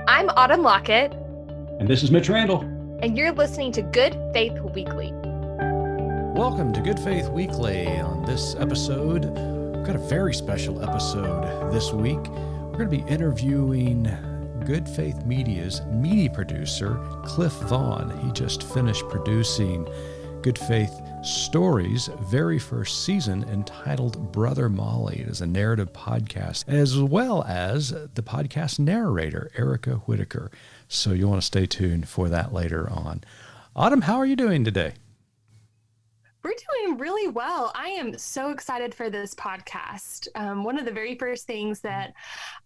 I'm Autumn Lockett. And this is Mitch Randall. And you're listening to Good Faith Weekly. Welcome to Good Faith Weekly. On this episode, we've got a very special episode this week. We're going to be interviewing Good Faith Media's media producer, Cliff Vaughn. He just finished producing Good Faith Stories' very first season, entitled Brother Molly. It is a narrative podcast, as well as the podcast narrator, Erica Whitaker. So you'll want to stay tuned for that later on. Autumn, how are you doing today? We're doing really well. I am so excited for this podcast. One of the very first things that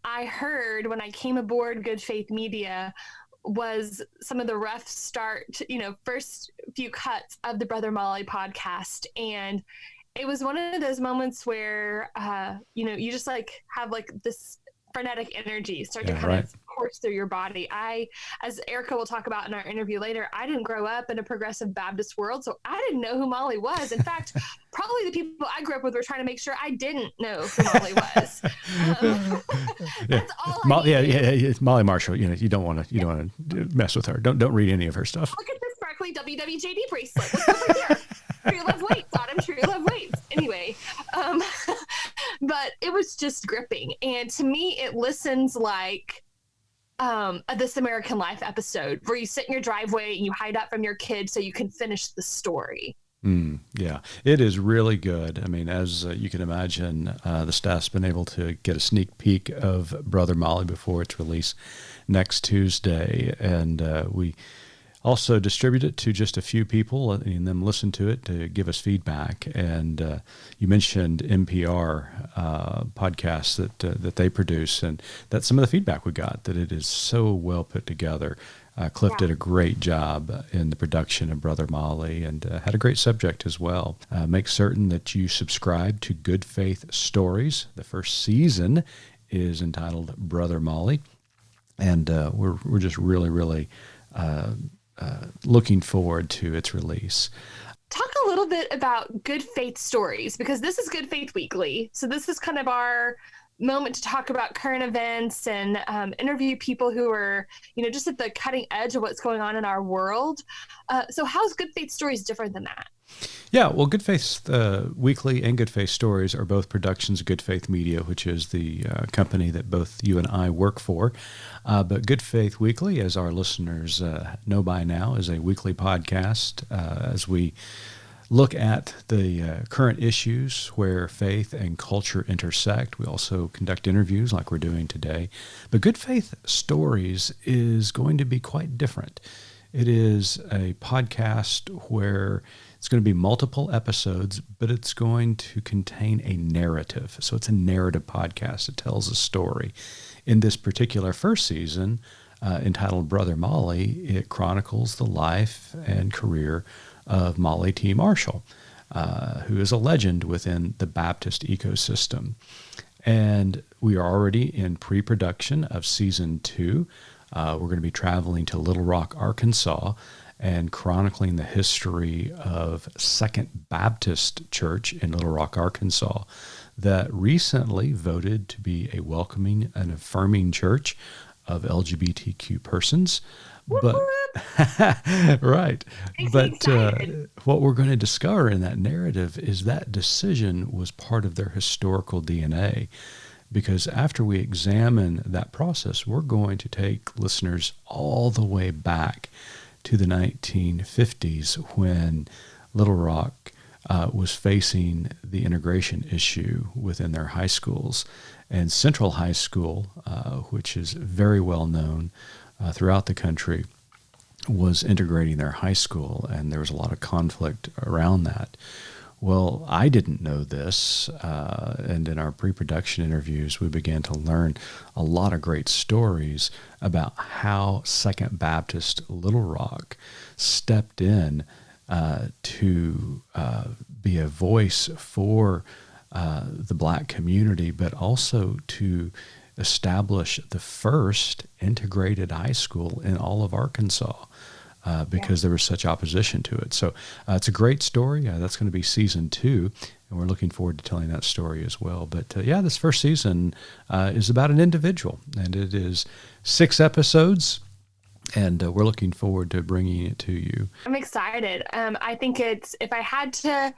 I heard when I came aboard Good Faith Media was some of the rough start, first few cuts of the Brother Molly podcast. And it was one of those moments where, you just have this frenetic energy start to kind of course through your body. As Erica will talk about in our interview later, I didn't grow up in a progressive Baptist world, so I didn't know who Molly was. In fact, probably the people I grew up with were trying to make sure I didn't know who Molly was. That's all It's Molly Marshall. You don't want to mess with her. Don't read any of her stuff. Look at this sparkly WWJD bracelet. What's over here? True love waits, Autumn. True love waits. Anyway, but it was just gripping, and to me, it listens like a This American Life episode where you sit in your driveway and you hide out from your kids so you can finish the story. Yeah, it is really good. I mean, as you can imagine, the staff's been able to get a sneak peek of Brother Molly before its release next Tuesday, and we also distribute it to just a few people and then listen to it to give us feedback. And you mentioned NPR podcasts that they produce, and that's some of the feedback we got, that it is so well put together. Cliff did a great job in the production of Brother Molly, and had a great subject as well. Make certain that you subscribe to Good Faith Stories. The first season is entitled Brother Molly, and we're just really looking forward to its release. Talk a little bit about Good Faith Stories, because this is Good Faith Weekly. So this is kind of our moment to talk about current events and interview people who are, just at the cutting edge of what's going on in our world. So how's Good Faith Stories different than that? Yeah, well, Good Faith Weekly and Good Faith Stories are both productions of Good Faith Media, which is the company that both you and I work for. But Good Faith Weekly, as our listeners know by now, is a weekly podcast as we look at the current issues where faith and culture intersect. We also conduct interviews like we're doing today. But Good Faith Stories is going to be quite different. It is a podcast where it's going to be multiple episodes, but it's going to contain a narrative. So it's a narrative podcast. It tells a story. In this particular first season, entitled Brother Molly, it chronicles the life and career of Molly T. Marshall, who is a legend within the Baptist ecosystem. And we are already in pre-production of season 2. We're going to be traveling to Little Rock, Arkansas, and chronicling the history of Second Baptist Church in Little Rock, Arkansas, that recently voted to be a welcoming and affirming church of LGBTQ persons. But right. But what we're going to discover in that narrative is that decision was part of their historical DNA. Because after we examine that process, we're going to take listeners all the way back to the 1950s when Little Rock was facing the integration issue within their high schools. And Central High School, which is very well known throughout the country, was integrating their high school, and there was a lot of conflict around that. Well, I didn't know this, and in our pre-production interviews, we began to learn a lot of great stories about how Second Baptist Little Rock stepped in to be a voice for the Black community, but also to establish the first integrated high school in all of Arkansas. Because there was such opposition to it. So it's a great story. That's going to be season 2. And we're looking forward to telling that story as well. But this first season is about an individual, and it is 6 episodes. And we're looking forward to bringing it to you. I'm excited. I think if I had to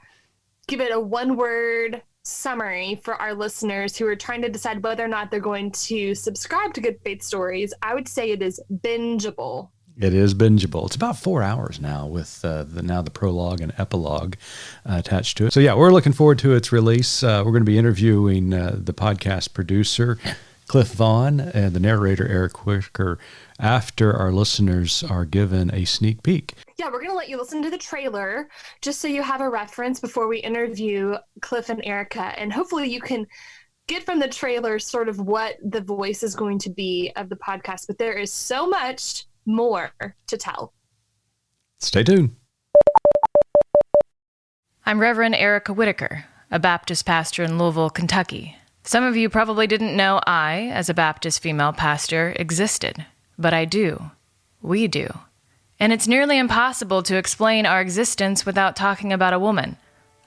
give it a one-word summary for our listeners who are trying to decide whether or not they're going to subscribe to Good Faith Stories, I would say it is bingeable. It is bingeable. It's about 4 hours now with the prologue and epilogue attached to it. So we're looking forward to its release. We're going to be interviewing the podcast producer, Cliff Vaughn, and the narrator, Eric Whitaker, after our listeners are given a sneak peek. Yeah, we're going to let you listen to the trailer just so you have a reference before we interview Cliff and Erica. And hopefully you can get from the trailer sort of what the voice is going to be of the podcast. But there is so much more to tell. Stay tuned. I'm Reverend Erica Whitaker, a Baptist pastor in Louisville, Kentucky. Some of you probably didn't know I, as a Baptist female pastor, existed. But I do. We do. And it's nearly impossible to explain our existence without talking about a woman,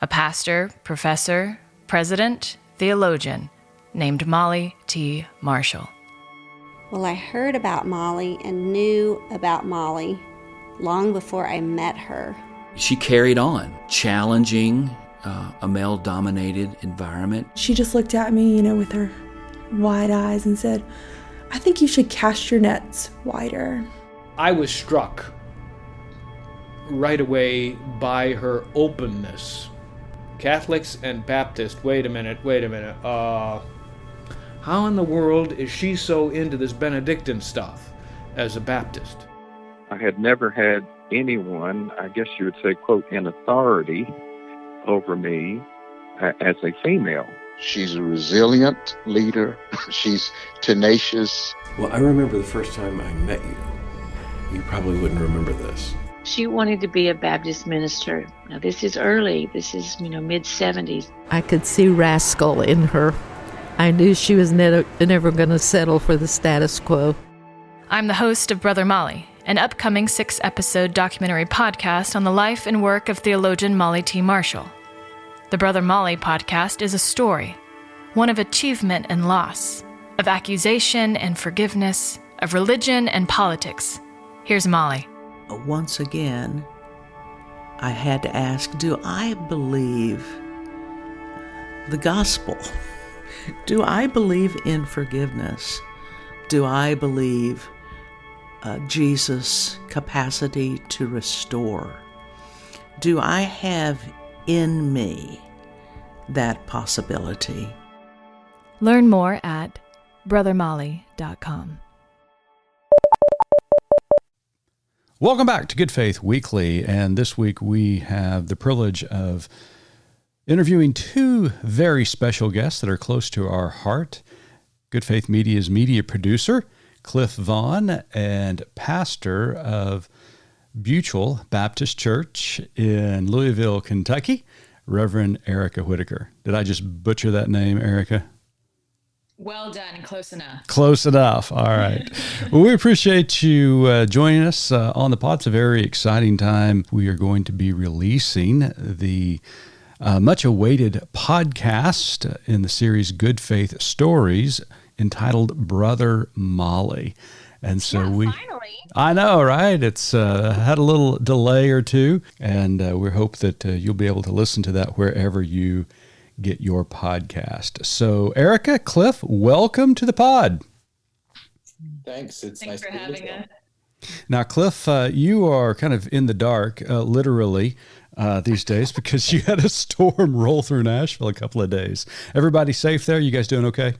a pastor, professor, president, theologian, named Molly T. Marshall. Well, I heard about Molly and knew about Molly long before I met her. She carried on, challenging a male-dominated environment. She just looked at me, with her wide eyes and said, "I think you should cast your nets wider." I was struck right away by her openness. Catholics and Baptists, wait a minute. How in the world is she so into this Benedictine stuff as a Baptist? I had never had anyone, I guess you would say, quote, in authority over me as a female. She's a resilient leader. She's tenacious. Well, I remember the first time I met you. You probably wouldn't remember this. She wanted to be a Baptist minister. Now, this is early. This is, mid-70s. I could see rascal in her. I knew she was never going to settle for the status quo. I'm the host of Brother Molly, an upcoming 6-episode documentary podcast on the life and work of theologian Molly T. Marshall. The Brother Molly podcast is a story, one of achievement and loss, of accusation and forgiveness, of religion and politics. Here's Molly. Once again, I had to ask, do I believe the gospel? Do I believe in forgiveness? Do I believe Jesus' capacity to restore? Do I have in me that possibility? Learn more at brothermolly.com. Welcome back to Good Faith Weekly, and this week we have the privilege of interviewing 2 very special guests that are close to our heart. Good Faith Media's media producer, Cliff Vaughn, and pastor of Buchel Baptist Church in Louisville, Kentucky, Reverend Erica Whitaker. Did I just butcher that name, Erica? Well done. Close enough. Close enough. All right. Well, we appreciate you joining us on the pod. It's a very exciting time. We are going to be releasing the much awaited podcast in the series Good Faith Stories entitled Brother Molly. And so finally. I know, right? It's had a little delay or two, and we hope that you'll be able to listen to that wherever you get your podcast. So, Erica, Cliff, welcome to the pod. Thanks. It's Thanks nice for to having be us. Now, Cliff, you are kind of in the dark, literally, these days because you had a storm roll through Nashville a couple of days. Everybody safe there? You guys doing okay?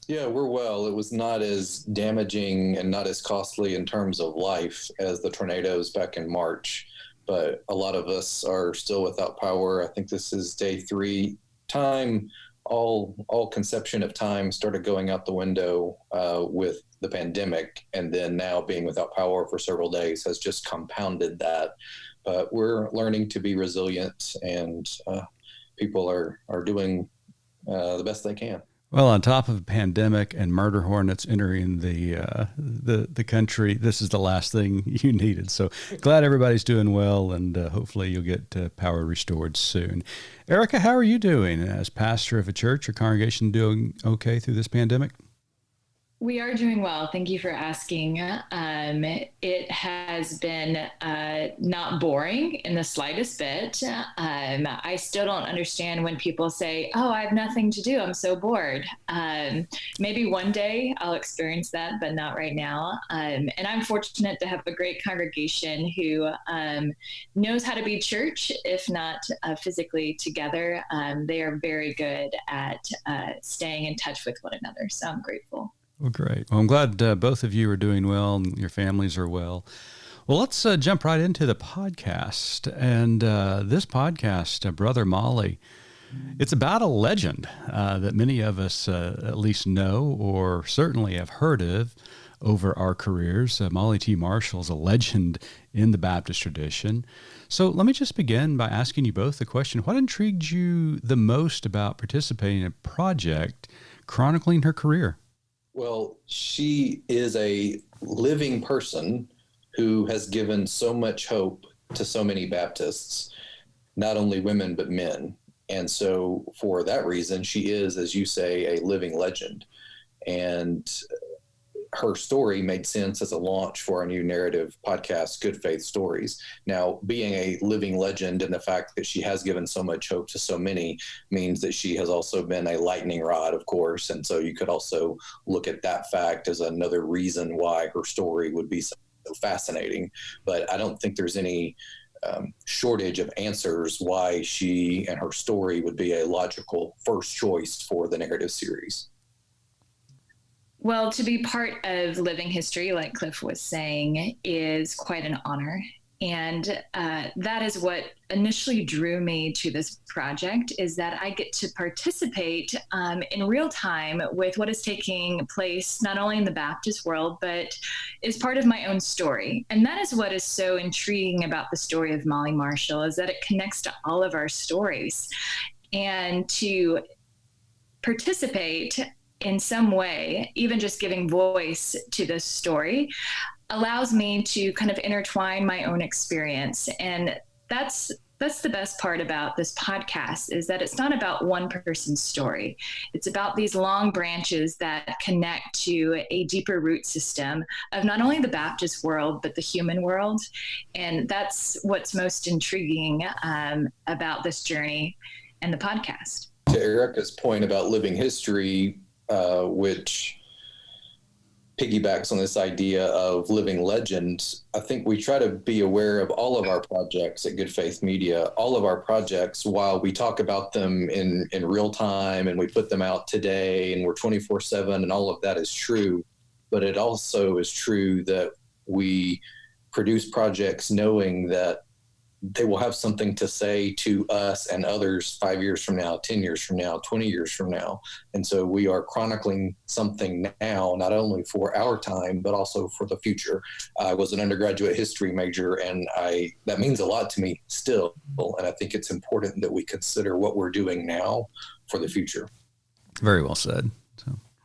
Yeah, we're well. It was not as damaging and not as costly in terms of life as the tornadoes back in March, but a lot of us are still without power. I think this is day 3. Time, all conception of time started going out the window with the pandemic, and then now being without power for several days has just compounded that. But we're learning to be resilient, and people are doing the best they can. Well, on top of a pandemic and murder hornets entering the country, this is the last thing you needed. So glad everybody's doing well, and hopefully you'll get power restored soon. Erica, how are you doing as pastor of a church or congregation? Doing okay through this pandemic? We are doing well. Thank you for asking. It has been not boring in the slightest bit. I still don't understand when people say, "Oh, I have nothing to do. I'm so bored." Maybe one day I'll experience that, but not right now. And I'm fortunate to have a great congregation who knows how to be church, if not physically together. They are very good at staying in touch with one another. So I'm grateful. Well, great. Well, I'm glad both of you are doing well and your families are well. Well, let's jump right into the podcast. And this podcast, Brother Molly, it's about a legend that many of us at least know or certainly have heard of over our careers. Molly T. Marshall is a legend in the Baptist tradition. So let me just begin by asking you both the question, what intrigued you the most about participating in a project chronicling her career? Well, she is a living person who has given so much hope to so many Baptists, not only women, but men. And so for that reason, she is, as you say, a living legend. And her story made sense as a launch for our new narrative podcast, Good Faith Stories. Now, being a living legend and the fact that she has given so much hope to so many means that she has also been a lightning rod, of course. And so you could also look at that fact as another reason why her story would be so fascinating. But I don't think there's any shortage of answers why she and her story would be a logical first choice for the narrative series. Well, to be part of living history, like Cliff was saying, is quite an honor. And that is what initially drew me to this project, is that I get to participate in real time with what is taking place not only in the Baptist world, but is part of my own story. And that is what is so intriguing about the story of Molly Marshall, is that it connects to all of our stories. And to participate in some way, even just giving voice to this story, allows me to kind of intertwine my own experience. And that's the best part about this podcast, is that it's not about one person's story. It's about these long branches that connect to a deeper root system of not only the Baptist world, but the human world. And that's what's most intriguing about this journey and the podcast. To Erica's point about living history, which piggybacks on this idea of living legends, I think we try to be aware of all of our projects at Good Faith Media. All of our projects, while we talk about them in real time and we put them out today and we're 24/7 and all of that is true, but it also is true that we produce projects knowing that they will have something to say to us and others 5 years from now, 10 years from now, 20 years from now. And so we are chronicling something now, not only for our time, but also for the future. I was an undergraduate history major, and that means a lot to me still. And I think it's important that we consider what we're doing now for the future. Very well said.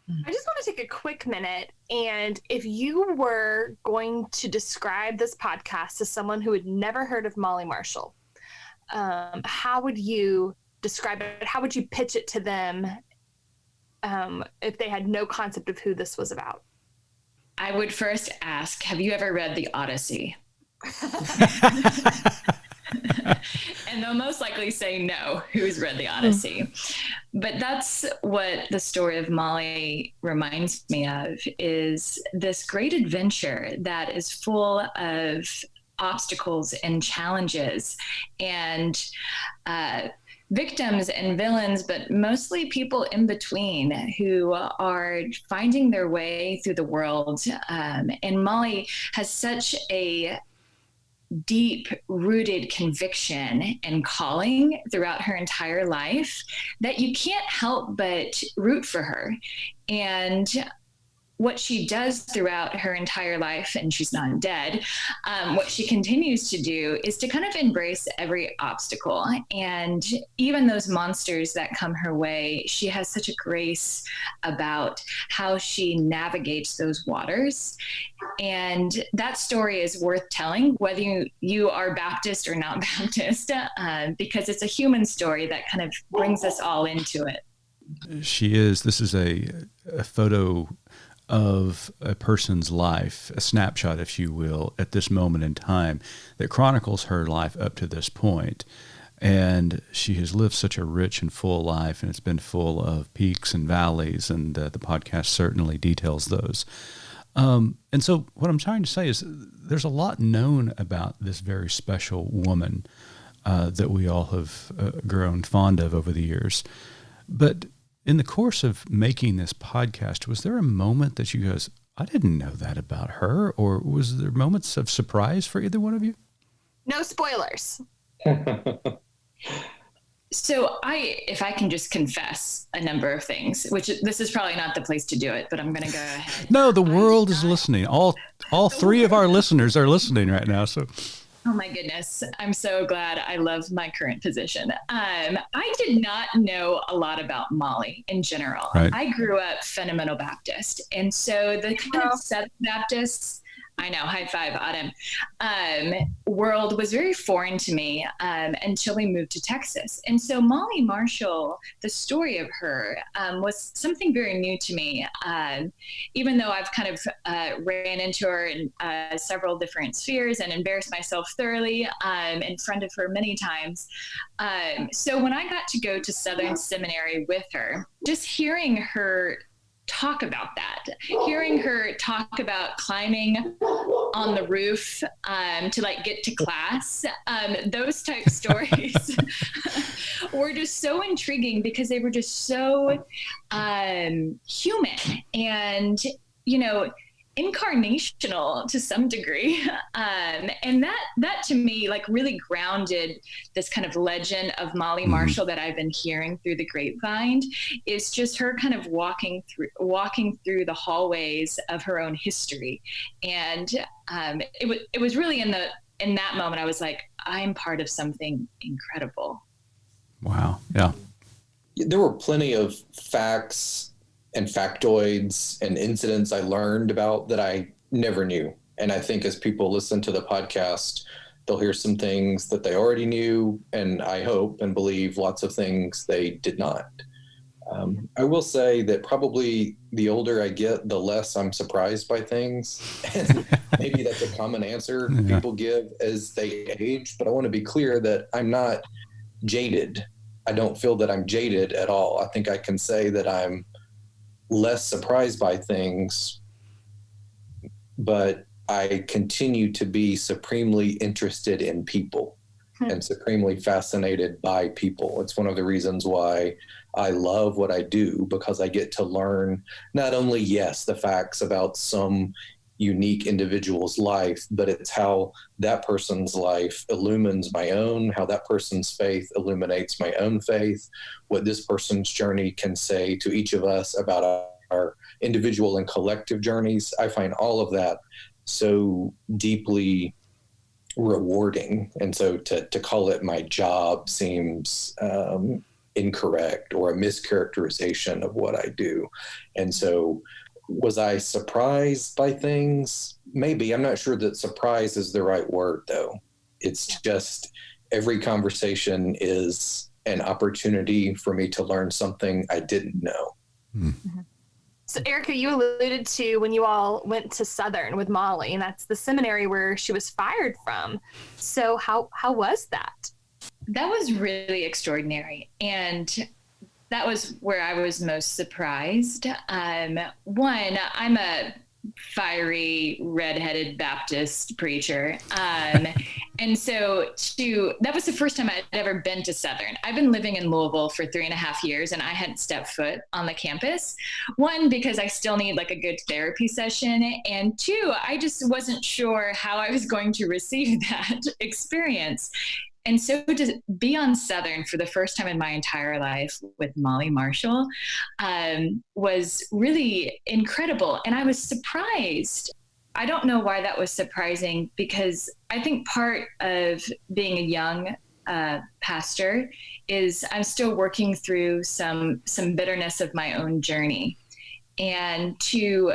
I just want to take a quick minute, and if you were going to describe this podcast to someone who had never heard of Molly Marshall, how would you describe it? How would you pitch it to them if they had no concept of who this was about? I would first ask, have you ever read The Odyssey? And they'll most likely say no, who's read The Odyssey. But that's what the story of Molly reminds me of, is this great adventure that is full of obstacles and challenges and victims and villains, but mostly people in between who are finding their way through the world. And Molly has such a deep-rooted conviction and calling throughout her entire life that you can't help but root for her. And what she does throughout her entire life, and she's not dead, what she continues to do is to kind of embrace every obstacle. And even those monsters that come her way, she has such a grace about how she navigates those waters. And that story is worth telling, whether you are Baptist or not Baptist, because it's a human story that kind of brings us all into it. This is a photo of a person's life, a snapshot, if you will, at this moment in time that chronicles her life up to this point. And she has lived such a rich and full life, and it's been full of peaks and valleys, and the podcast certainly details those. And so what I'm trying to say is there's a lot known about this very special woman that we all have grown fond of over the years. But in the course of making this podcast, was there a moment that you guys, I didn't know that about her, or was there moments of surprise for either one of you? No spoilers. So if I can just confess a number of things, which this is probably not the place to do it, but I'm going to go ahead. No, the world is listening. All three of our listeners are listening right now. So. Oh my goodness. I'm so glad. I love my current position. I did not know a lot about Molly in general. Right. I grew up fundamental Baptist. And so the kind of Southern Baptists, I know, high five, Autumn, world was very foreign to me until we moved to Texas. And so Molly Marshall, the story of her was something very new to me, even though I've kind of ran into her in several different spheres and embarrassed myself thoroughly in front of her many times. So when I got to go to Southern Seminary with her, just hearing her talk about that, hearing her talk about climbing on the roof to like get to class, those type stories were just so intriguing because they were just so human and, you know, incarnational to some degree. And that to me, like, really grounded this kind of legend of Molly Marshall that I've been hearing through the grapevine. Is just her kind of walking through the hallways of her own history. And it was really in that moment, I was like, I'm part of something incredible. Wow. Yeah. There were plenty of facts and factoids and incidents I learned about that I never knew. And I think as people listen to the podcast, they'll hear some things that they already knew, and I hope and believe lots of things they did not. I will say that probably the older I get, the less I'm surprised by things. And maybe that's a common answer people give as they age, but I want to be clear that I'm not jaded. I don't feel that I'm jaded at all. I think I can say that I'm less surprised by things, but I continue to be supremely interested in people and supremely fascinated by people. It's one of the reasons why I love what I do, because I get to learn not only, yes, the facts about some unique individual's life, but it's how that person's life illumines my own, how that person's faith illuminates my own faith, what this person's journey can say to each of us about our individual and collective journeys. I find all of that so deeply rewarding. And so to call it my job seems incorrect or a mischaracterization of what I do. And so was I surprised by things? Maybe. I'm not sure that surprise is the right word, though. It's just every conversation is an opportunity for me to learn something I didn't know. Mm-hmm. So, Erica, you alluded to when you all went to Southern with Molly, and that's the seminary where she was fired from. So how was that? That was really extraordinary. And that was where I was most surprised. One, I'm a fiery, redheaded Baptist preacher. And so that was the first time I'd ever been to Southern. I've been living in Louisville for 3.5 years, and I hadn't stepped foot on the campus. One, because I still need like a good therapy session. And two, I just wasn't sure how I was going to receive that experience. And so to be on Southern for the first time in my entire life with Molly Marshall was really incredible. And I was surprised. I don't know why that was surprising, because I think part of being a young pastor is I'm still working through some bitterness of my own journey. And to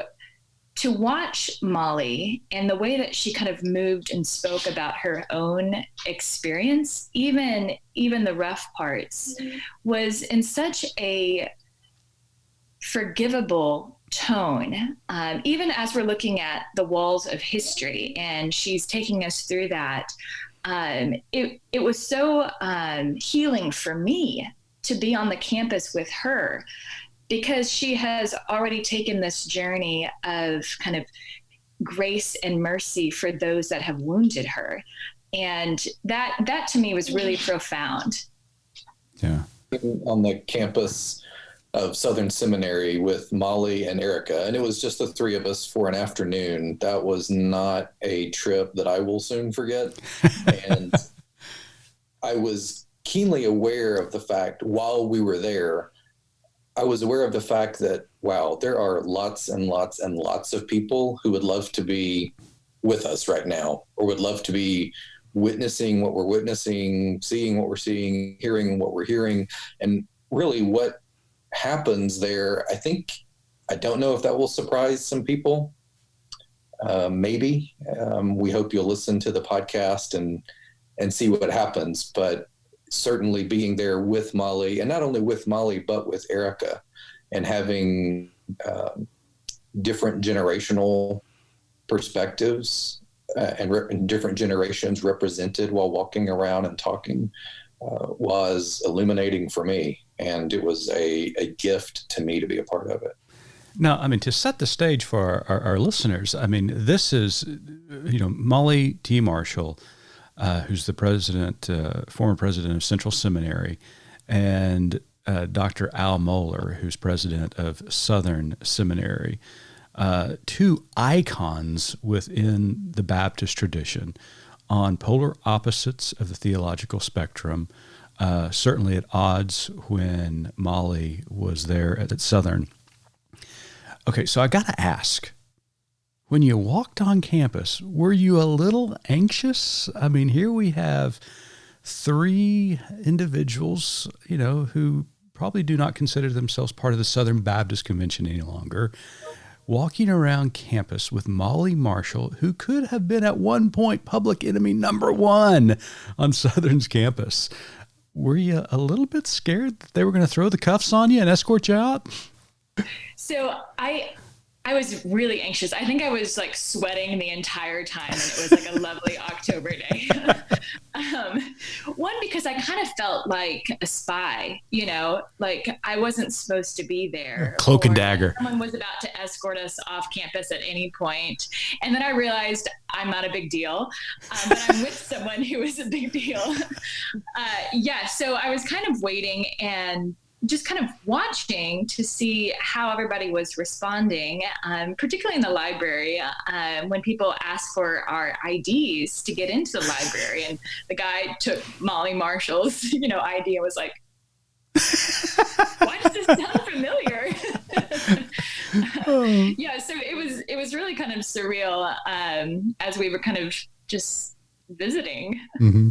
watch Molly and the way that she kind of moved and spoke about her own experience, even the rough parts, was in such a forgivable tone. Even as we're looking at the walls of history and she's taking us through that, it was so healing for me to be on the campus with her, because she has already taken this journey of kind of grace and mercy for those that have wounded her. And that to me was really profound. Yeah. On the campus of Southern Seminary with Molly and Erica, and it was just the three of us for an afternoon. That was not a trip that I will soon forget. And I was keenly aware of the fact while we were there, I was aware of the fact that, wow, there are lots and lots and lots of people who would love to be with us right now, or would love to be witnessing what we're witnessing, seeing what we're seeing, hearing what we're hearing. And really what happens there, I don't know if that will surprise some people. Maybe. We hope you'll listen to the podcast and see what happens. But certainly being there with Molly, and not only with Molly, but with Erica, and having different generational perspectives and different generations represented while walking around and talking was illuminating for me. And it was a gift to me to be a part of it. Now, I mean, to set the stage for our listeners, I mean, this is, Molly T. Marshall, who's the former president of Central Seminary, and Dr. Al Mohler, who's president of Southern Seminary, two icons within the Baptist tradition on polar opposites of the theological spectrum, certainly at odds when Molly was there at Southern. Okay, so I got to ask, when you walked on campus, were you a little anxious? I mean, here we have three individuals, who probably do not consider themselves part of the Southern Baptist Convention any longer, walking around campus with Molly Marshall, who could have been at one point public enemy number one on Southern's campus. Were you a little bit scared that they were going to throw the cuffs on you and escort you out? So I was really anxious. I think I was like sweating the entire time, and it was like a lovely October day. One, because I kind of felt like a spy, like I wasn't supposed to be there. Cloak and dagger. Someone was about to escort us off campus at any point. And then I realized I'm not a big deal, but I'm with someone who is a big deal. So I was kind of waiting and just kind of watching to see how everybody was responding, particularly in the library, when people asked for our IDs to get into the library. And the guy took Molly Marshall's, ID and was like, why does this sound familiar? So it was really kind of surreal as we were kind of just visiting. Mm-hmm.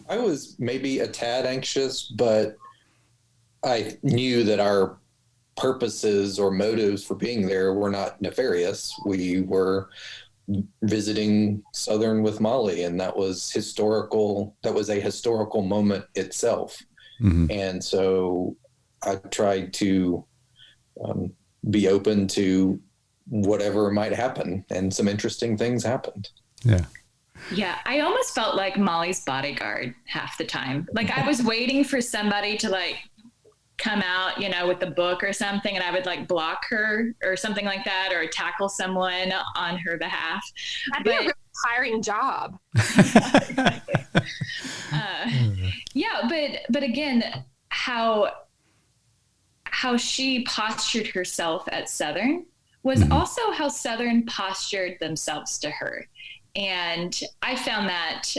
I was maybe a tad anxious, but I knew that our purposes or motives for being there were not nefarious. We were visiting Southern with Molly, and that was historical. That was a historical moment itself. Mm-hmm. And so I tried to be open to whatever might happen, and some interesting things happened. Yeah, I almost felt like Molly's bodyguard half the time. Like I was waiting for somebody to come out, with the book or something, and I would block her or something like that, or tackle someone on her behalf. That'd be a really tiring job. But again, how she postured herself at Southern was also how Southern postured themselves to her. And I found that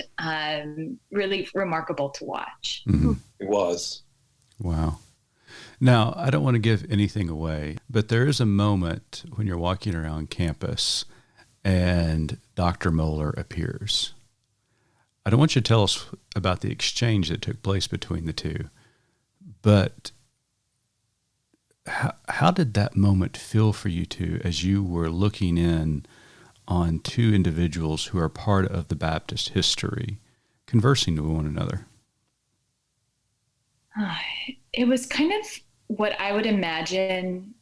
really remarkable to watch. Mm-hmm. It was. Wow. Now, I don't want to give anything away, but there is a moment when you're walking around campus and Dr. Moeller appears. I don't want you to tell us about the exchange that took place between the two, but how did that moment feel for you two as you were looking in on two individuals who are part of the Baptist history, conversing with one another? It was kind of what I would imagine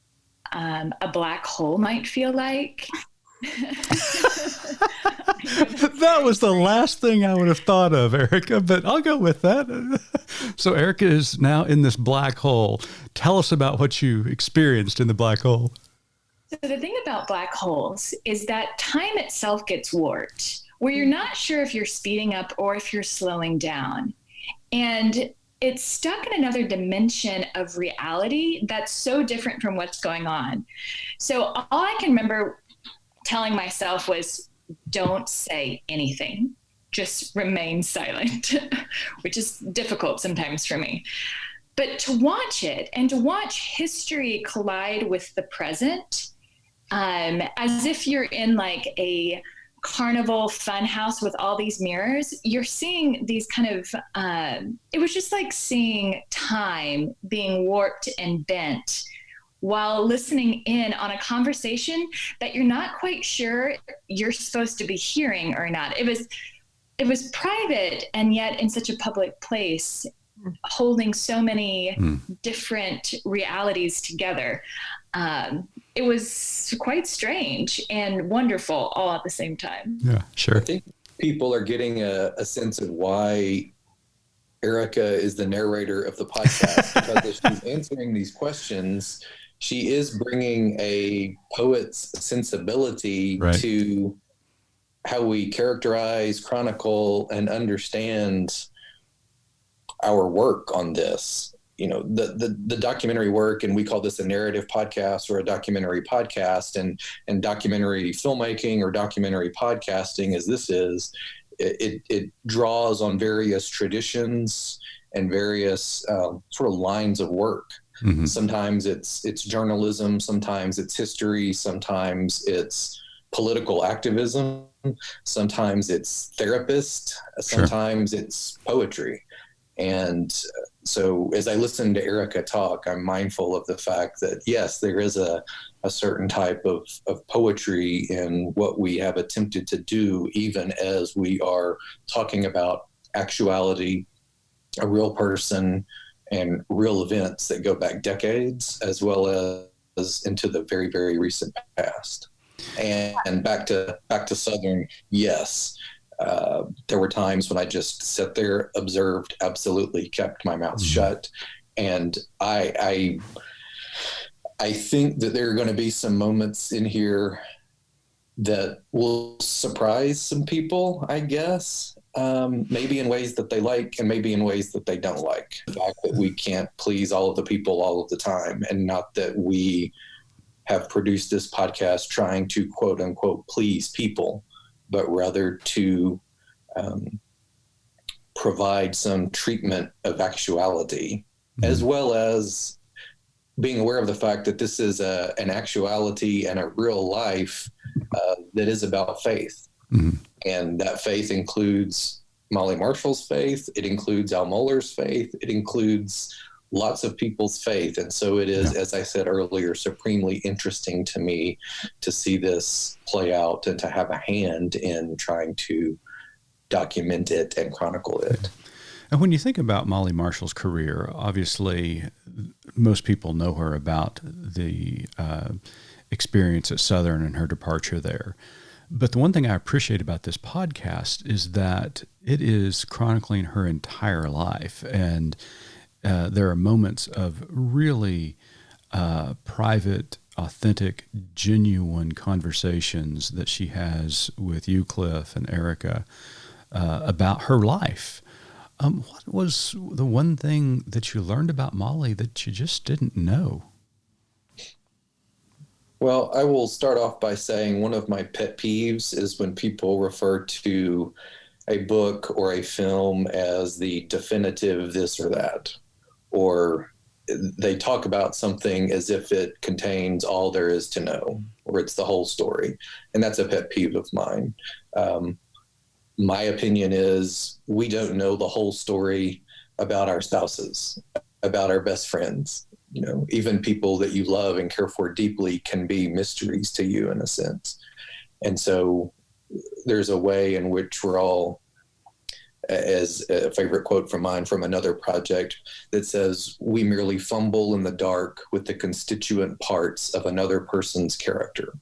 a black hole might feel like. That was the last thing I would have thought of, Erica, but I'll go with that. So Erica is now in this black hole. Tell us about what you experienced in the black hole. So the thing about black holes is that time itself gets warped, where you're not sure if you're speeding up or if you're slowing down. And it's stuck in another dimension of reality that's so different from what's going on. So all I can remember telling myself was, don't say anything, just remain silent, which is difficult sometimes for me. But to watch it and to watch history collide with the present, as if you're in like a carnival fun house with all these mirrors, you're seeing these kind of, it was just like seeing time being warped and bent while listening in on a conversation that you're not quite sure you're supposed to be hearing or not. It was private and yet in such a public place, holding so many different realities together. It was quite strange and wonderful all at the same time. Yeah, sure. I think people are getting a sense of why Erica is the narrator of the podcast, because as she's answering these questions, she is bringing a poet's sensibility to how we characterize, chronicle, and understand our work on this. You know, the documentary work, and we call this a narrative podcast or a documentary podcast, and documentary filmmaking or documentary podcasting, as this is, it draws on various traditions and various sort of lines of work. Mm-hmm. Sometimes it's journalism, sometimes it's history, sometimes it's political activism, sometimes it's therapist, sometimes it's poetry. And so as I listen to Erica talk, I'm mindful of the fact that, yes, there is a certain type of poetry in what we have attempted to do, even as we are talking about actuality, a real person, and real events that go back decades, as well as into the very, very recent past. And back to Southern, yes. There were times when I just sat there, observed, absolutely kept my mouth shut. And I think that there are going to be some moments in here that will surprise some people, I guess, maybe in ways that they like and maybe in ways that they don't like. The fact that we can't please all of the people all of the time, and not that we have produced this podcast trying to quote unquote please people, but rather to provide some treatment of actuality, as well as being aware of the fact that this is an actuality and a real life that is about faith. Mm-hmm. And that faith includes Molly Marshall's faith. It includes Al Mohler's faith. It includes lots of people's faith. And so it is, as I said earlier, supremely interesting to me to see this play out and to have a hand in trying to document it and chronicle it. And when you think about Molly Marshall's career, obviously most people know her about the experience at Southern and her departure there. But the one thing I appreciate about this podcast is that it is chronicling her entire life. And there are moments of really private, authentic, genuine conversations that she has with you, Cliff, and Erica about her life. What was the one thing that you learned about Molly that you just didn't know? Well, I will start off by saying one of my pet peeves is when people refer to a book or a film as the definitive this or that, or they talk about something as if it contains all there is to know, or it's the whole story. And that's a pet peeve of mine. My opinion is we don't know the whole story about our spouses, about our best friends. You know, even people that you love and care for deeply can be mysteries to you in a sense. And so there's a way in which we're all, as a favorite quote from mine from another project that says, we merely fumble in the dark with the constituent parts of another person's character.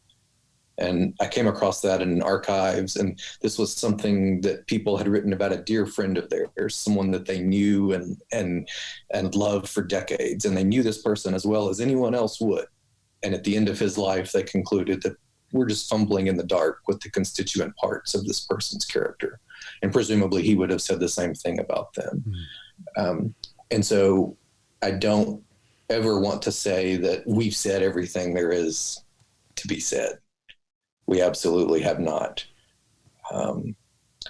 And I came across that in archives, and this was something that people had written about a dear friend of theirs, someone that they knew and loved for decades. And they knew this person as well as anyone else would. And at the end of his life, they concluded that we're just fumbling in the dark with the constituent parts of this person's character. And presumably he would have said the same thing about them. And so I don't ever want to say that we've said everything there is to be said. We absolutely have not.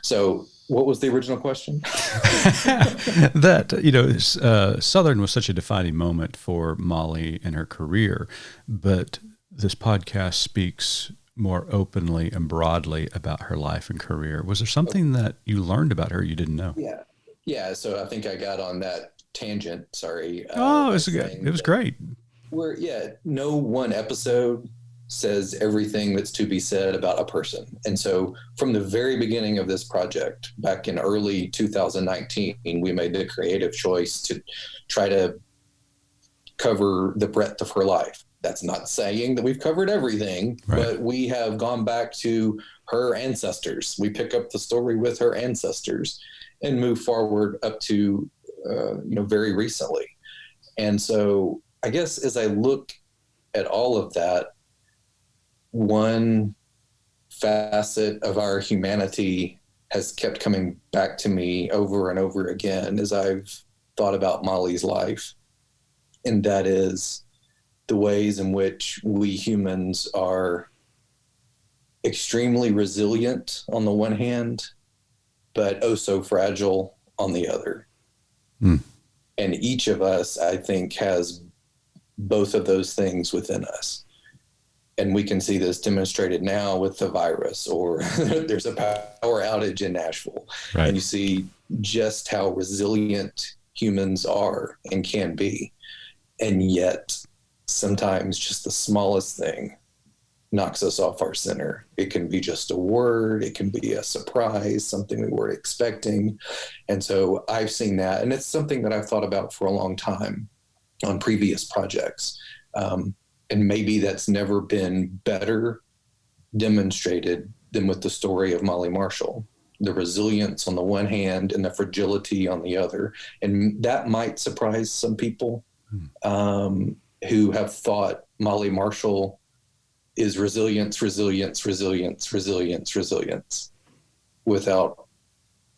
So what was the original question? That, you know, Southern was such a defining moment for Molly and her career, but this podcast speaks more openly and broadly about her life and career. Was there something that you learned about her you didn't know? Yeah. So I think I got on that tangent. Sorry. It was great. No one episode says everything that's to be said about a person. And so from the very beginning of this project, back in early 2019, we made the creative choice to try to cover the breadth of her life. That's not saying that we've covered everything, but we have gone back to her ancestors. We pick up the story with her ancestors and move forward up to, very recently. And so I guess as I look at all of that, one facet of our humanity has kept coming back to me over and over again as I've thought about Molly's life. And that is the ways in which we humans are extremely resilient on the one hand, but oh so fragile on the other. And each of us, I think, has both of those things within us. And we can see this demonstrated now with the virus, or there's a power outage in Nashville. Right. And you see just how resilient humans are and can be. And yet sometimes just the smallest thing knocks us off our center. It can be just a word. It can be a surprise, something we weren't expecting. And so I've seen that. And it's something that I've thought about for a long time on previous projects. And maybe that's never been better demonstrated than with the story of Molly Marshall, the resilience on the one hand and the fragility on the other. And that might surprise some people who have thought Molly Marshall is resilience, without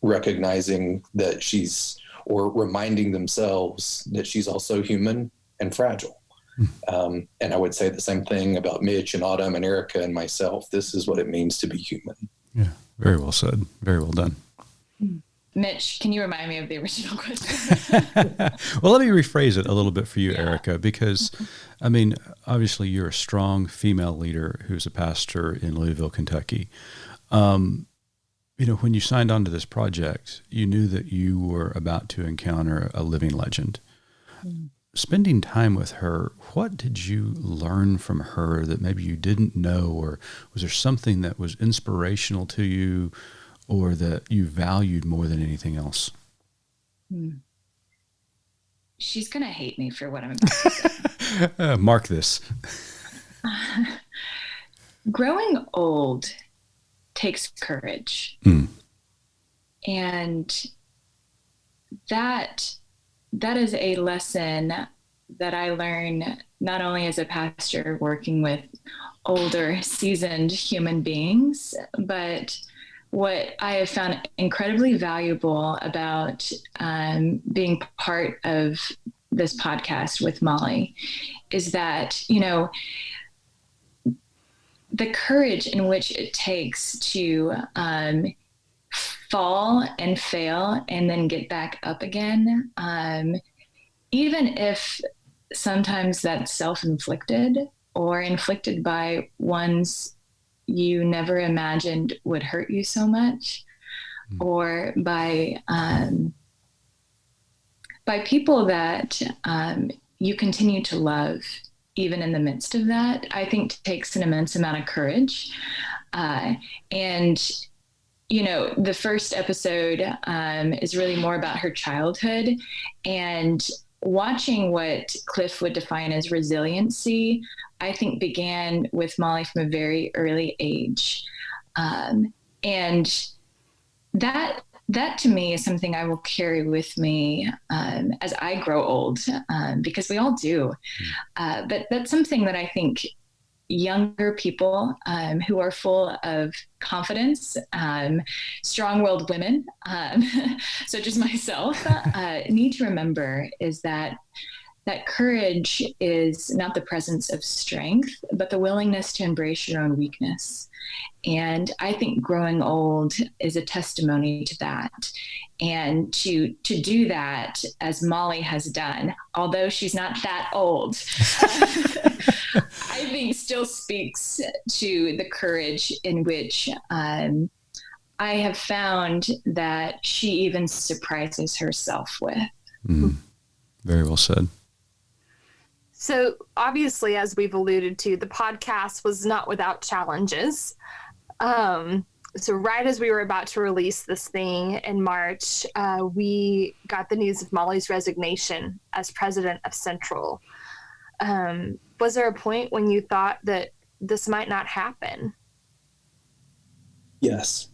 recognizing that or reminding themselves that she's also human and fragile. And I would say the same thing about Mitch and Autumn and Erica and myself. This is what it means to be human. Yeah, very well said. Very well done. Mitch, can you remind me of the original question? Well, let me rephrase it a little bit for you, Erica, because, I mean, obviously you're a strong female leader who's a pastor in Louisville, Kentucky. When you signed on to this project, you knew that you were about to encounter a living legend. Spending time with her, what did you learn from her that maybe you didn't know, or was there something that was inspirational to you or that you valued more than anything else? She's going to hate me for what I'm about to say. Mark this. Growing old takes courage. And that is a lesson that I learn not only as a pastor working with older, seasoned human beings, but what I have found incredibly valuable about being part of this podcast with Molly is that, the courage in which it takes to fall and fail and then get back up again, even if sometimes that's self-inflicted or inflicted by ones you never imagined would hurt you so much, or by people that you continue to love even in the midst of that, I think takes an immense amount of courage. And the first episode is really more about her childhood, and watching what Cliff would define as resiliency, I think began with Molly from a very early age. And that to me is something I will carry with me as I grow old, because we all do. But that's something that I think younger people who are full of confidence, strong-willed women, such as myself, need to remember is that courage is not the presence of strength, but the willingness to embrace your own weakness. And I think growing old is a testimony to that. And to do that, as Molly has done, although she's not that old, I think still speaks to the courage in which I have found that she even surprises herself with. Very well said. So obviously, as we've alluded to, the podcast was not without challenges. So right as we were about to release this thing in March, we got the news of Molly's resignation as president of Central. Was there a point when you thought that this might not happen? Yes.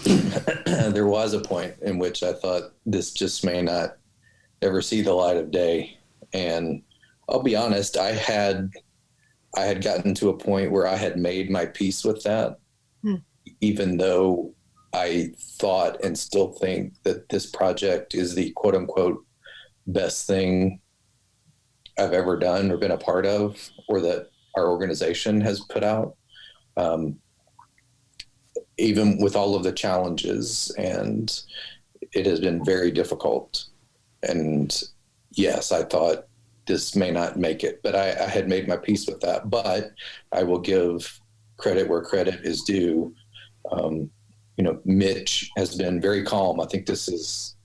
There was a point in which I thought this just may not ever see the light of day. And I'll be honest, I had gotten to a point where I had made my peace with that, even though I thought and still think that this project is the quote unquote best thing I've ever done or been a part of, or that our organization has put out. Even with all of the challenges, and it has been very difficult. And yes, I thought this may not make it, but I had made my peace with that. But I will give credit where credit is due. Mitch has been very calm. I think this is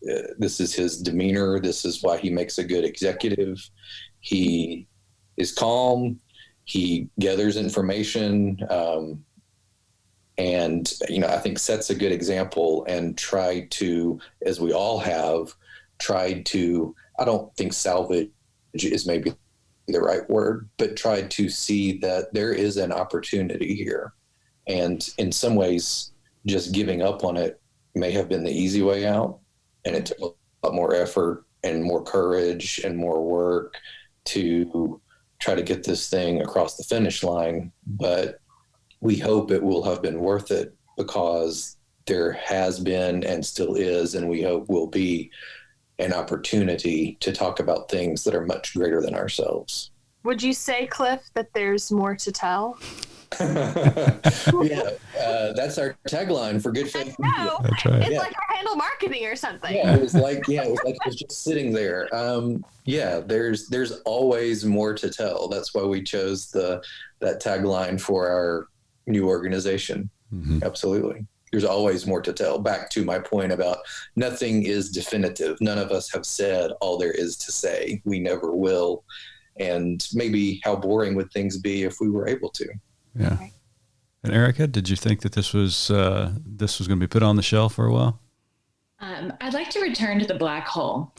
his demeanor. This is why he makes a good executive. He is calm. He gathers information, and I think sets a good example, and tried to, as we all have, tried to. I don't think salvage is maybe the right word, but tried to see that there is an opportunity here. And in some ways, just giving up on it may have been the easy way out. And it took a lot more effort and more courage and more work to try to get this thing across the finish line. But we hope it will have been worth it, because there has been and still is, and we hope will be, an opportunity to talk about things that are much greater than ourselves. Would you say, Cliff, that there's more to tell? Yeah, that's our tagline for Good Faith Media. That's right. It's like our handle marketing or something. Yeah, it was like it was just sitting there. There's always more to tell. That's why we chose that tagline for our new organization. Mm-hmm. Absolutely. There's always more to tell. Back to my point about nothing is definitive. None of us have said all there is to say. We never will. And maybe how boring would things be if we were able to? Yeah. And Erica, did you think that this was going to be put on the shelf for a while? I'd like to return to the black hole.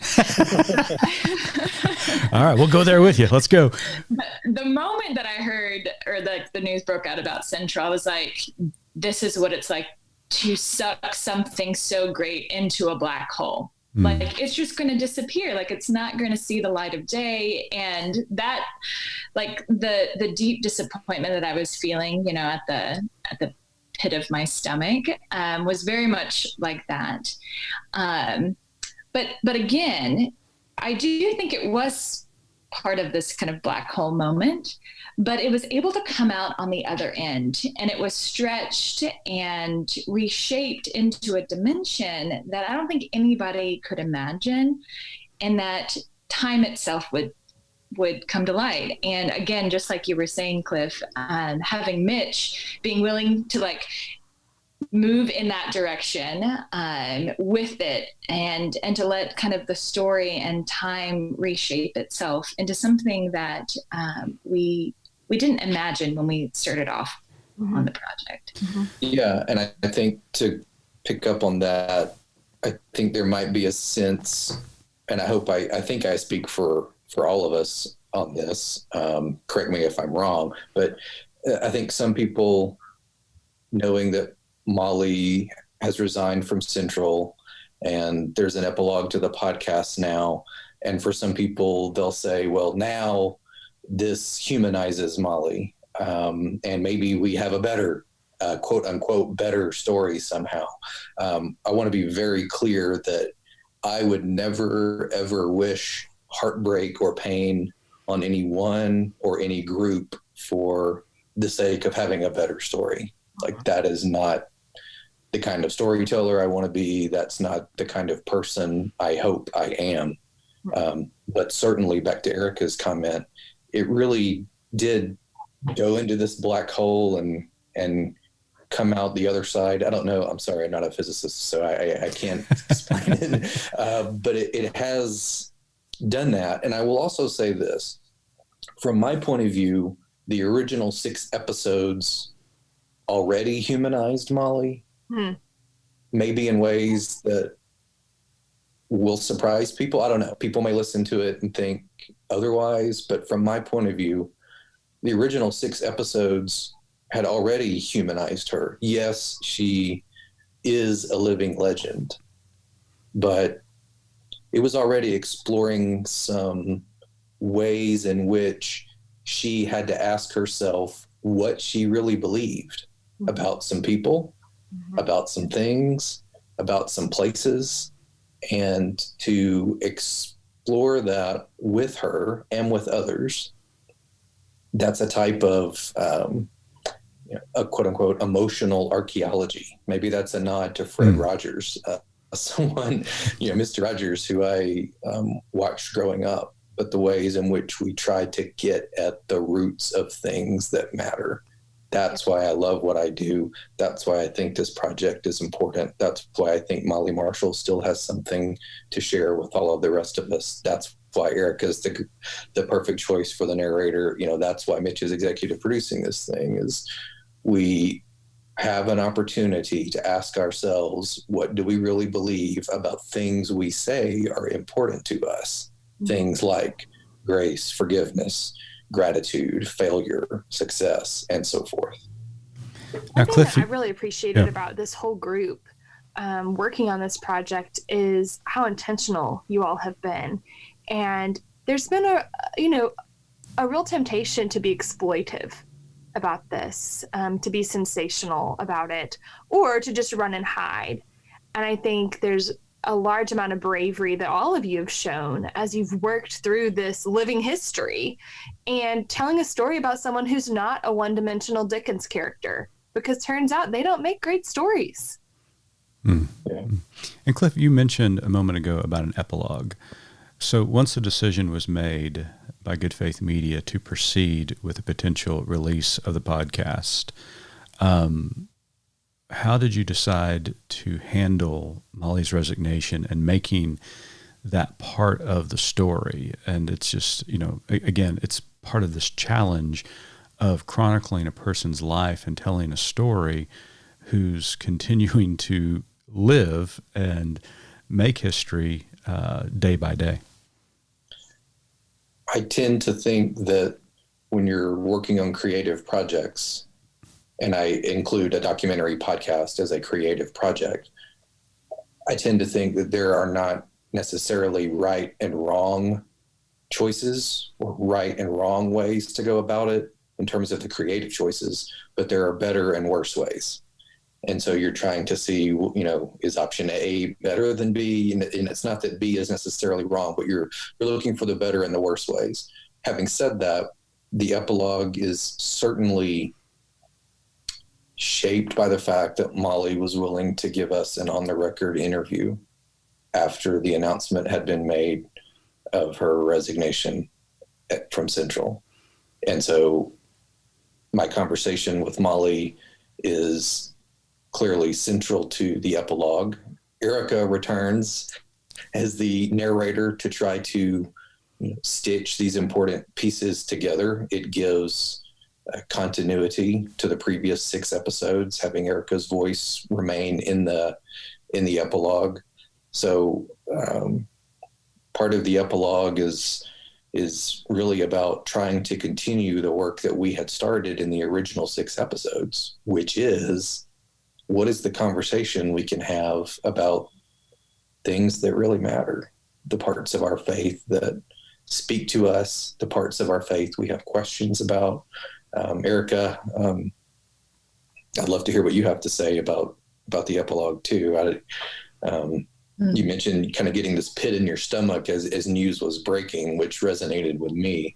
All right, we'll go there with you. Let's go. The moment that I heard, or the news broke out about Central, I was like, this is what it's like to suck something so great into a black hole. Like, it's just going to disappear. Like, it's not going to see the light of day. And that, like, the deep disappointment that I was feeling, at the pit of my stomach, was very much like that. But again, I do think it was part of this kind of black hole moment, but it was able to come out on the other end, and it was stretched and reshaped into a dimension that I don't think anybody could imagine, and that time itself would come to light. And again, just like you were saying, Cliff, having Mitch being willing to like move in that direction with it, and to let kind of the story and time reshape itself into something that we didn't imagine when we started off on the project. Yeah, and I think to pick up on that, I think there might be a sense, and I think I speak for all of us on this, correct me if I'm wrong, but I think some people, knowing that Molly has resigned from Central and there's an epilogue to the podcast now, and for some people they'll say, well, now this humanizes Molly, and maybe we have a better quote unquote better story somehow. I want to be very clear that I would never ever wish heartbreak or pain on anyone or any group for the sake of having a better story. Like, that is not the kind of storyteller I want to be. That's not the kind of person I hope I am. But certainly, back to Erica's comment, it really did go into this black hole and come out the other side. I don't know. I'm sorry, I'm not a physicist, so I can't explain it. But it has done that. And I will also say this, from my point of view, the original 6 episodes already humanized Molly, maybe in ways that will surprise people. I don't know. People may listen to it and think otherwise, but from my point of view, the original 6 episodes had already humanized her. Yes, she is a living legend, but it was already exploring some ways in which she had to ask herself what she really believed about some people, about some things, about some places, and to explore that with her and with others. That's a type of a quote unquote emotional archaeology. Maybe that's a nod to Fred Rogers, someone, Mr. Rogers, who I watched growing up, but the ways in which we try to get at the roots of things that matter. That's why I love what I do. That's why I think this project is important. That's why I think Molly Marshall still has something to share with all of the rest of us. That's why Erica's the perfect choice for the narrator. That's why Mitch is executive producing this thing, is we have an opportunity to ask ourselves, what do we really believe about things we say are important to us? Things like grace, forgiveness, gratitude, failure, success, and so forth. Now, Cliff, I really appreciated about this whole group working on this project is how intentional you all have been. And there's been a real temptation to be exploitive about this, to be sensational about it, or to just run and hide. And I think there's a large amount of bravery that all of you have shown as you've worked through this living history and telling a story about someone who's not a one-dimensional Dickens character, because turns out they don't make great stories. Yeah. And Cliff, you mentioned a moment ago about an epilogue. So once the decision was made by Good Faith Media to proceed with the potential release of the podcast, how did you decide to handle Molly's resignation and making that part of the story? And it's just, again, it's part of this challenge of chronicling a person's life and telling a story who's continuing to live and make history day by day. I tend to think that when you're working on creative projects, and I include a documentary podcast as a creative project, I tend to think that there are not necessarily right and wrong choices or right and wrong ways to go about it in terms of the creative choices, but there are better and worse ways. And so you're trying to see, is option A better than B? And it's not that B is necessarily wrong, but you're looking for the better and the worse ways. Having said that, the epilogue is certainly shaped by the fact that Molly was willing to give us an on-the-record interview after the announcement had been made of her resignation from Central. And so my conversation with Molly is clearly central to the epilogue. Erica returns as the narrator to try to stitch these important pieces together. It gives continuity to the previous 6 episodes, having Erica's voice remain in the epilogue. So part of the epilogue is really about trying to continue the work that we had started in the original 6 episodes, which is, what is the conversation we can have about things that really matter, the parts of our faith that speak to us, the parts of our faith we have questions about. Erica, I'd love to hear what you have to say about the epilogue too. You mentioned kind of getting this pit in your stomach as news was breaking, which resonated with me.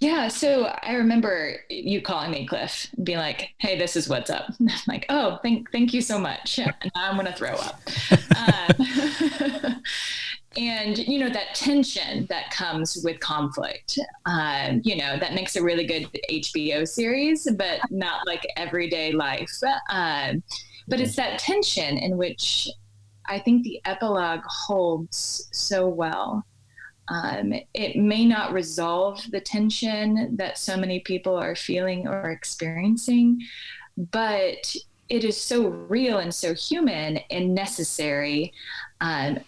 Yeah. So I remember you calling me, Cliff, and being like, "Hey, this is what's up." And I'm like, "Oh, thank you so much." And now I'm going to throw up. And, that tension that comes with conflict, that makes a really good HBO series, but not like everyday life. But it's that tension in which I think the epilogue holds so well. It may not resolve the tension that so many people are feeling or experiencing, but it is so real and so human and necessary,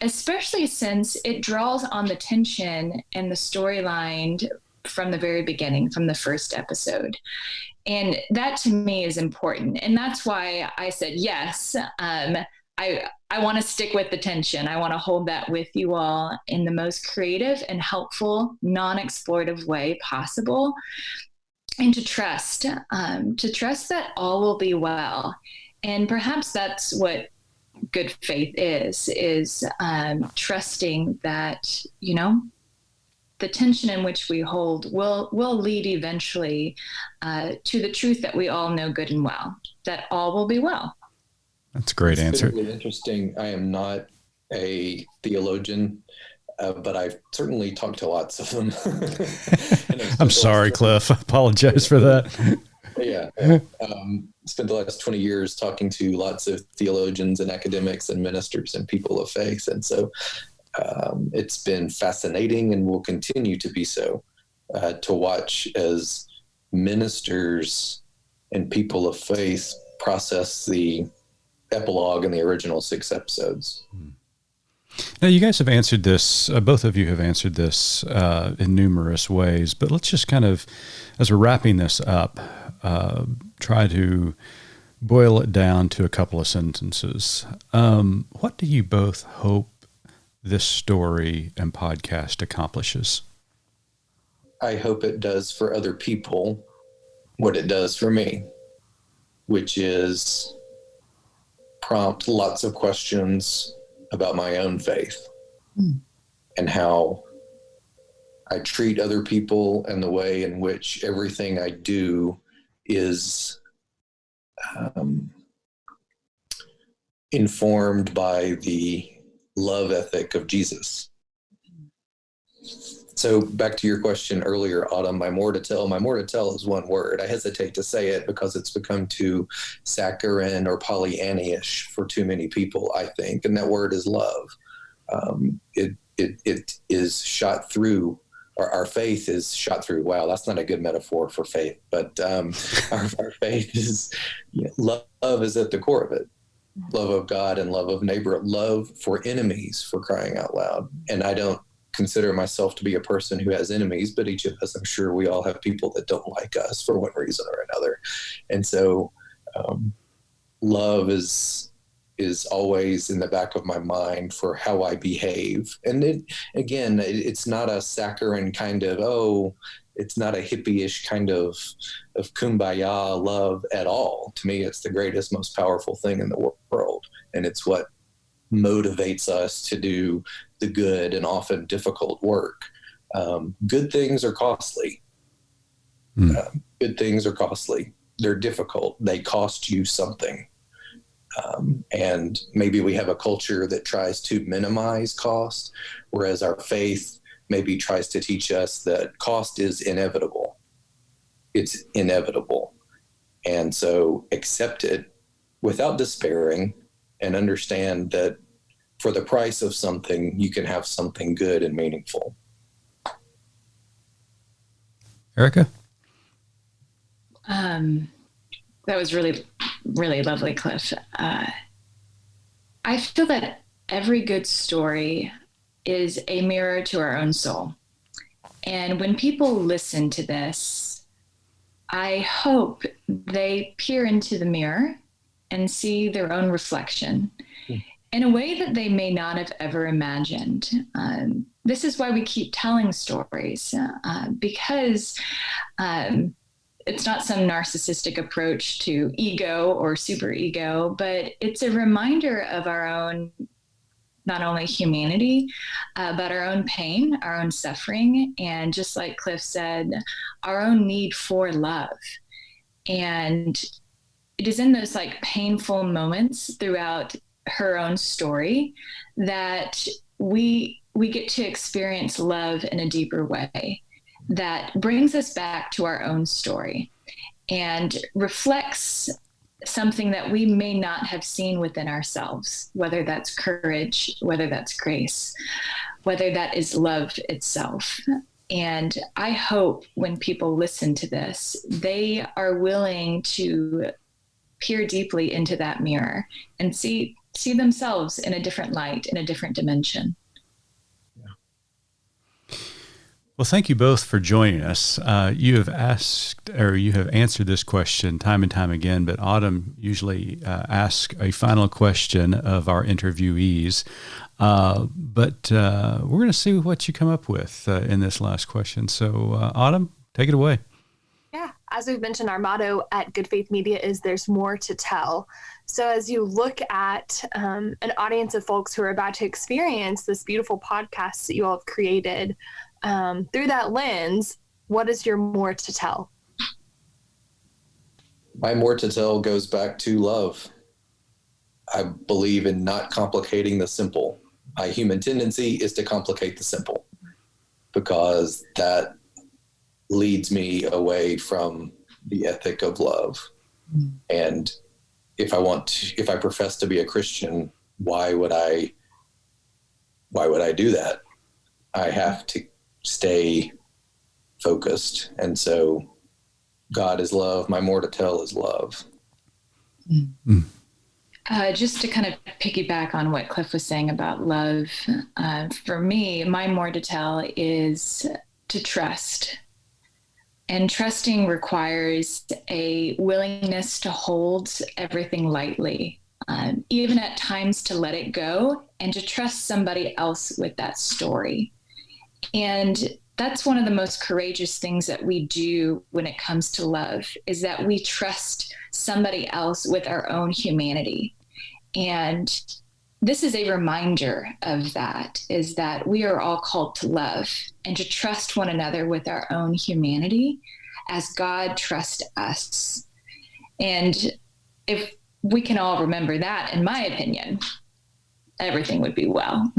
especially since it draws on the tension and the storyline from the very beginning, from the first episode. And that to me is important. And that's why I said, yes, I want to stick with the tension. I want to hold that with you all in the most creative and helpful, non-exploitive way possible. And to trust that all will be well. And perhaps that's what good faith is trusting that, the tension in which we hold will lead eventually to the truth that we all know good and well, that all will be well. That's a great answer. It's really interesting. I am not a theologian, but I've certainly talked to lots of them. I'm sorry, Cliff. I apologize for that. Yeah. Spent the last 20 years talking to lots of theologians and academics and ministers and people of faith. And so it's been fascinating and will continue to be so to watch as ministers and people of faith process the epilogue in the original 6 episodes. Now, you guys have answered this, both of you have answered this in numerous ways, but let's just kind of, as we're wrapping this up, try to boil it down to a couple of sentences. What do you both hope this story and podcast accomplishes? I hope it does for other people what it does for me, which is prompt lots of questions about my own faith and how I treat other people and the way in which everything I do is informed by the love ethic of Jesus. So back to your question earlier, Autumn, my more to tell is one word. I hesitate to say it because it's become too saccharine or Pollyanna-ish for too many people, I think. And that word is love. It is shot through, or our faith is shot through. Wow, that's not a good metaphor for faith, but our faith is, love is at the core of it. Love of God and love of neighbor, love for enemies, for crying out loud. And I don't consider myself to be a person who has enemies, but each of us, I'm sure we all have people that don't like us for one reason or another. And so love is always in the back of my mind for how I behave. And it's not a saccharine kind of, It's not a hippie-ish kind of kumbaya love at all. To me, it's the greatest, most powerful thing in the world. And it's what motivates us to do the good and often difficult work. Good things are costly. Good things are costly. They're difficult. They cost you something. And maybe we have a culture that tries to minimize cost, whereas our faith maybe tries to teach us that cost is inevitable. It's inevitable. And so accept it without despairing and understand that for the price of something, you can have something good and meaningful. Erica? That was really, really lovely, Cliff. I feel that every good story is a mirror to our own soul. And when people listen to this, I hope they peer into the mirror and see their own reflection in a way that they may not have ever imagined. This is why we keep telling stories, because it's not some narcissistic approach to ego or superego, but it's a reminder of our own, not only humanity, but our own pain, our own suffering, and just like Cliff said, our own need for love. And it is in those like painful moments throughout her own story that we get to experience love in a deeper way that brings us back to our own story and reflects something that we may not have seen within ourselves, whether that's courage, whether that's grace, whether that is love itself. And I hope when people listen to this, they are willing to peer deeply into that mirror and see themselves in a different light, in a different dimension. Well, thank you both for joining us. You have answered this question time and time again, but Autumn usually asks a final question of our interviewees. But we're going to see what you come up with in this last question. So, Autumn, take it away. Yeah, as we've mentioned, our motto at Good Faith Media is there's more to tell. So as you look at an audience of folks who are about to experience this beautiful podcast that you all have created, through that lens, what is your more to tell? My more to tell goes back to love. I believe in not complicating the simple. My human tendency is to complicate the simple because that leads me away from the ethic of love. And if I profess to be a Christian, why would I do that? I have to stay focused. And so God is love. My more to tell is love. Just to kind of piggyback on what Cliff was saying about love, for me, my more to tell is to trust. And trusting requires a willingness to hold everything lightly, even at times to let it go and to trust somebody else with that story. And that's one of the most courageous things that we do when it comes to love, is that we trust somebody else with our own humanity. And this is a reminder of that, is that we are all called to love and to trust one another with our own humanity as God trusts us. And if we can all remember that, in my opinion, everything would be well.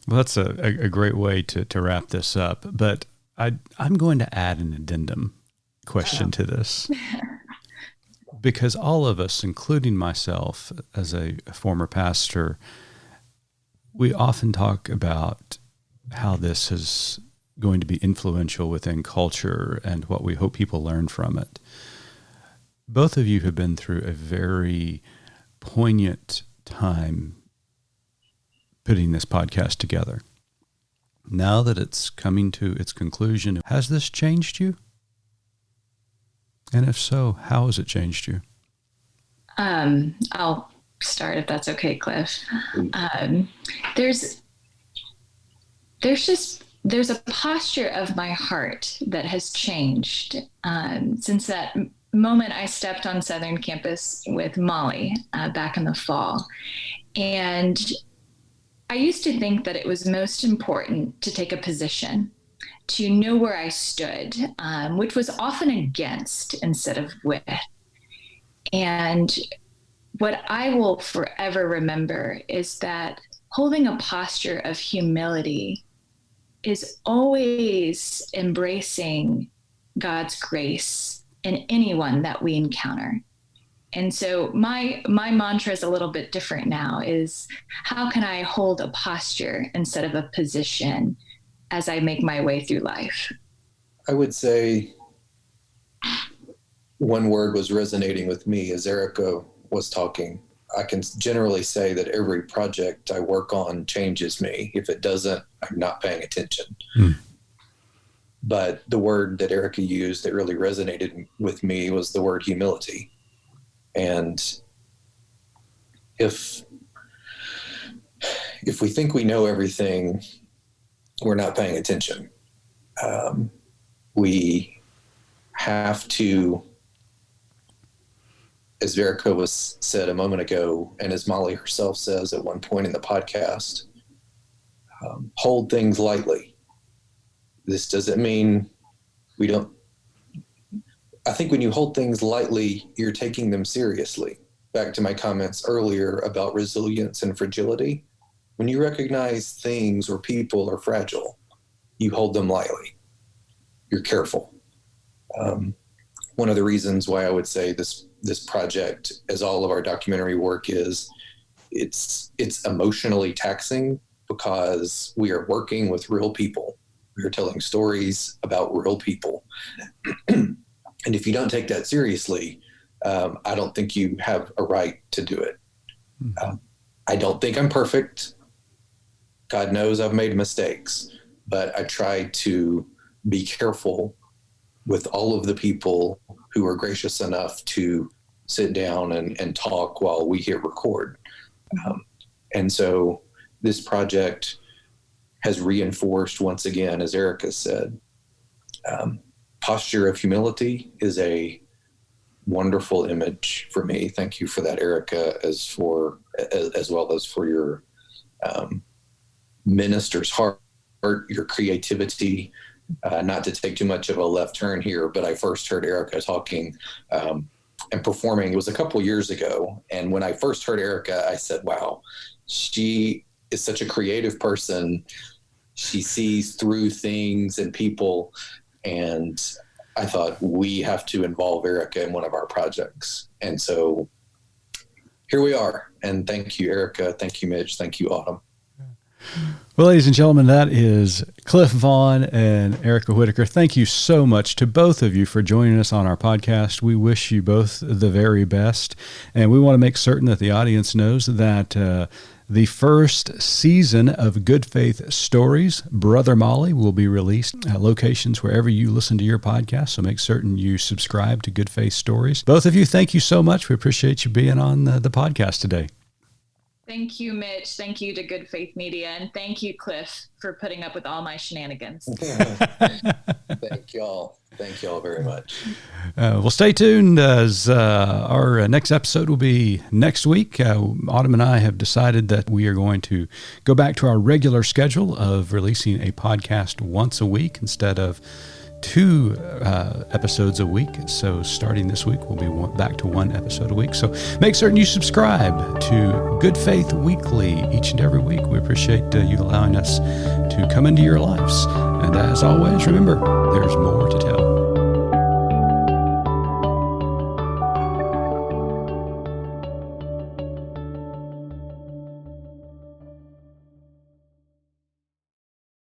Well, that's a great way to wrap this up. But I'm going to add an addendum question to this. Because all of us, including myself as a former pastor, we often talk about how this is going to be influential within culture and what we hope people learn from it. Both of you have been through a very poignant time putting this podcast together. Now that it's coming to its conclusion, has this changed you? And if so, how has it changed you? I'll start if that's okay, Cliff. There's just there's a posture of my heart that has changed since that moment I stepped on Southern campus with Molly back in the fall. And I used to think that it was most important to take a position, to know where I stood, which was often against instead of with. And what I will forever remember is that holding a posture of humility is always embracing God's grace in anyone that we encounter. And so my mantra is a little bit different now, is how can I hold a posture instead of a position as I make my way through life? I would say one word was resonating with me as Erica was talking. I can generally say that every project I work on changes me. If it doesn't, I'm not paying attention. But the word that Erica used that really resonated with me was the word humility. And if we think we know everything, we're not paying attention. We have to, as Verica said a moment ago, and as Molly herself says at one point in the podcast, hold things lightly. This doesn't mean we don't. I think when you hold things lightly, you're taking them seriously. Back to my comments earlier about resilience and fragility. When you recognize things or people are fragile, you hold them lightly. You're careful. One of the reasons why I would say this project, as all of our documentary work is, it's emotionally taxing because we are working with real people. We are telling stories about real people. And if you don't take that seriously, I don't think you have a right to do it. I don't think I'm perfect. God knows I've made mistakes, but I try to be careful with all of the people who are gracious enough to sit down and talk while we hit record. And so this project has reinforced once again, as Erica said, posture of humility is a wonderful image for me. Thank you for that, Erica, as well as for your minister's heart, your creativity. Not to take too much of a left turn here, but I first heard Erica talking and performing. It was a couple years ago. And when I first heard Erica, I said, wow, she is such a creative person. She sees through things and people. And I thought, we have to involve Erica in one of our projects. And so here we are. And thank you, Erica. Thank you, Mitch. Thank you, Autumn. Well, ladies and gentlemen, that is Cliff Vaughn and Erica Whitaker. Thank you so much to both of you for joining us on our podcast. We wish you both the very best. And we want to make certain that the audience knows that the first season of Good Faith Stories, Brother Molly, will be released at locations wherever you listen to your podcast. So make certain you subscribe to Good Faith Stories. Both of you, thank you so much. We appreciate you being on the podcast today. Thank you, Mitch. Thank you to Good Faith Media. And thank you, Cliff, for putting up with all my shenanigans. Thank y'all. Thank y'all very much. Well, stay tuned as our next episode will be next week. Autumn and I have decided that we are going to go back to our regular schedule of releasing a podcast once a week instead of 2 episodes a week. So starting this week, we'll be back to 1 episode a week. So make certain you subscribe to Good Faith Weekly each and every week. We appreciate you allowing us to come into your lives. And as always, remember, there's more to tell.